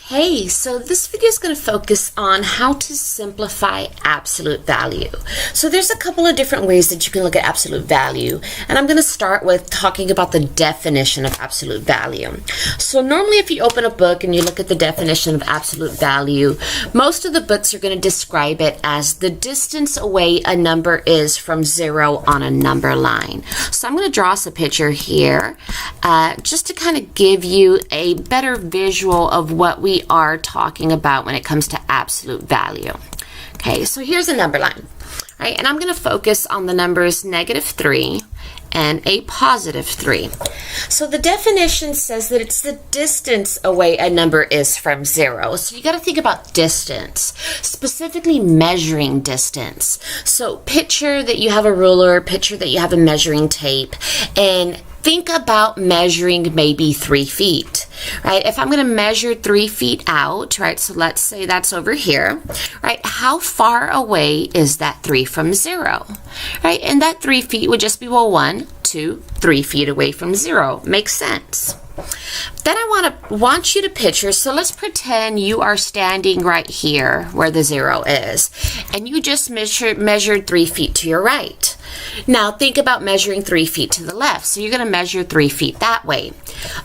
Hey, so this video is going to focus on how to simplify absolute value. So there's a couple of different ways that you can look at absolute value, and I'm going to start with talking about the definition of absolute value. So normally if you open a book and you look at the definition of absolute value, most of the books are going to describe it as the distance away a number is from zero on a number line. So I'm going to draw us a picture here just to kind of give you a better visual of what we are talking about when it comes to absolute value. Okay, so here's a number line, right? And I'm going to focus on the numbers -3 and a +3. So the definition says that it's the distance away a number is from zero. So you got to think about distance, specifically measuring distance. So picture that you have a ruler, picture that you have a measuring tape, and think about measuring maybe 3 feet, right? If I'm going to measure 3 feet out, right? So let's say that's over here, right? How far away is that 3 from zero, right? And that 3 feet would just be, well, 1, 2, 3 feet away from zero. Makes sense. Then I want you to picture, so let's pretend you are standing right here where the zero is, and you just measured 3 feet to your right. Now think about measuring 3 feet to the left. So you're going to measure 3 feet that way.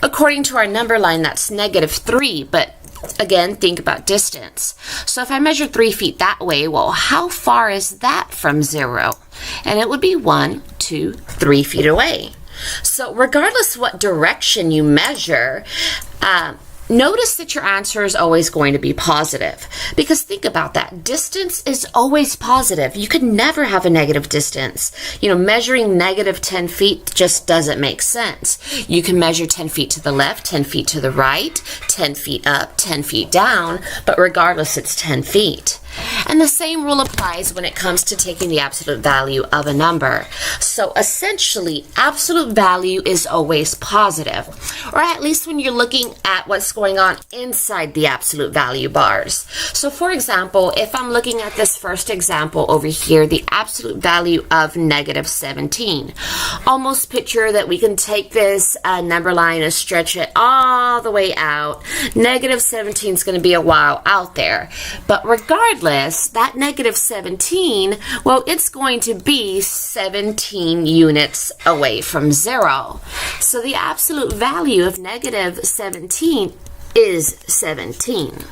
According to our number line, that's -3, but again, think about distance. So if I measure 3 feet that way, well, how far is that from zero? And it would be 1, 2, 3 feet away. So regardless what direction you measure, notice that your answer is always going to be positive, because think about that. Distance is always positive. You could never have a negative distance. You know, measuring -10 feet just doesn't make sense. You can measure 10 feet to the left, 10 feet to the right, 10 feet up, 10 feet down, but regardless, it's 10 feet. And the same rule applies when it comes to taking the absolute value of a number. So essentially, absolute value is always positive, or at least when you're looking at what's going on inside the absolute value bars. So for example, if I'm looking at this first example over here, the absolute value of -17, almost picture that we can take this number line and stretch it all the way out. -17 is going to be a while out there, but regardless, that -17, well, it's going to be 17 units away from zero. So the absolute value of -17 is 17.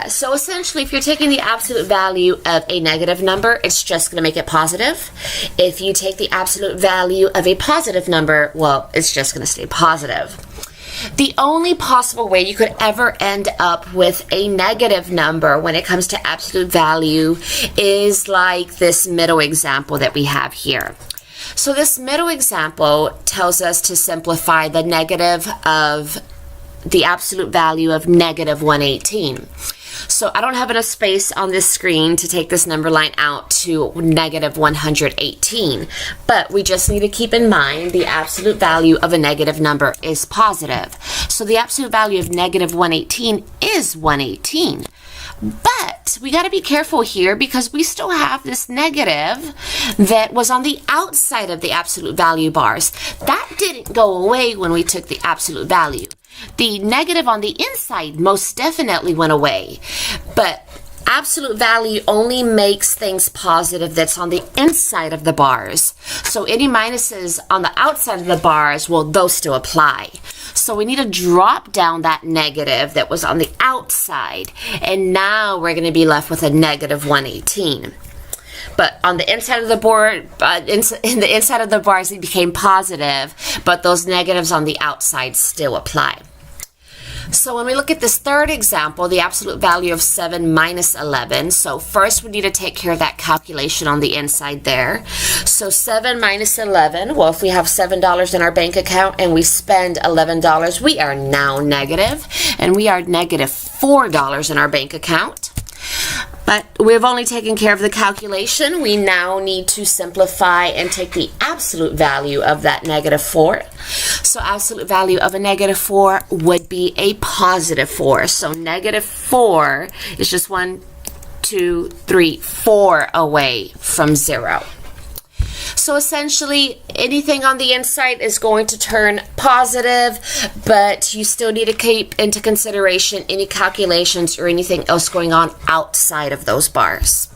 So essentially, if you're taking the absolute value of a negative number, it's just going to make it positive. If you take the absolute value of a positive number, well, it's just going to stay positive. The only possible way you could ever end up with a negative number when it comes to absolute value is like this middle example that we have here. So this middle example tells us to simplify the negative of the absolute value of -118. So I don't have enough space on this screen to take this number line out to -118, but we just need to keep in mind the absolute value of a negative number is positive. So the absolute value of -118 is 118. But we got to be careful here, because we still have this negative that was on the outside of the absolute value bars. That didn't go away when we took the absolute value. The negative on the inside most definitely went away, but absolute value only makes things positive that's on the inside of the bars. So any minuses on the outside of the bars, well, those still apply. So we need to drop down that negative that was on the outside, and now we're going to be left with a -118. But on the inside of the board, in the inside of the bars, it became positive, but those negatives on the outside still apply. So when we look at this third example, the absolute value of 7 minus 11, so first we need to take care of that calculation on the inside there. So 7 minus 11, well, if we have $7 in our bank account and we spend $11, we are now negative, and we are -$4 in our bank account. But we've only taken care of the calculation. We now need to simplify and take the absolute value of that -4. So absolute value of a -4 would be a +4. So -4 is just 1, 2, 3, 4 away from zero. So essentially, anything on the inside is going to turn positive, but you still need to keep into consideration any calculations or anything else going on outside of those bars.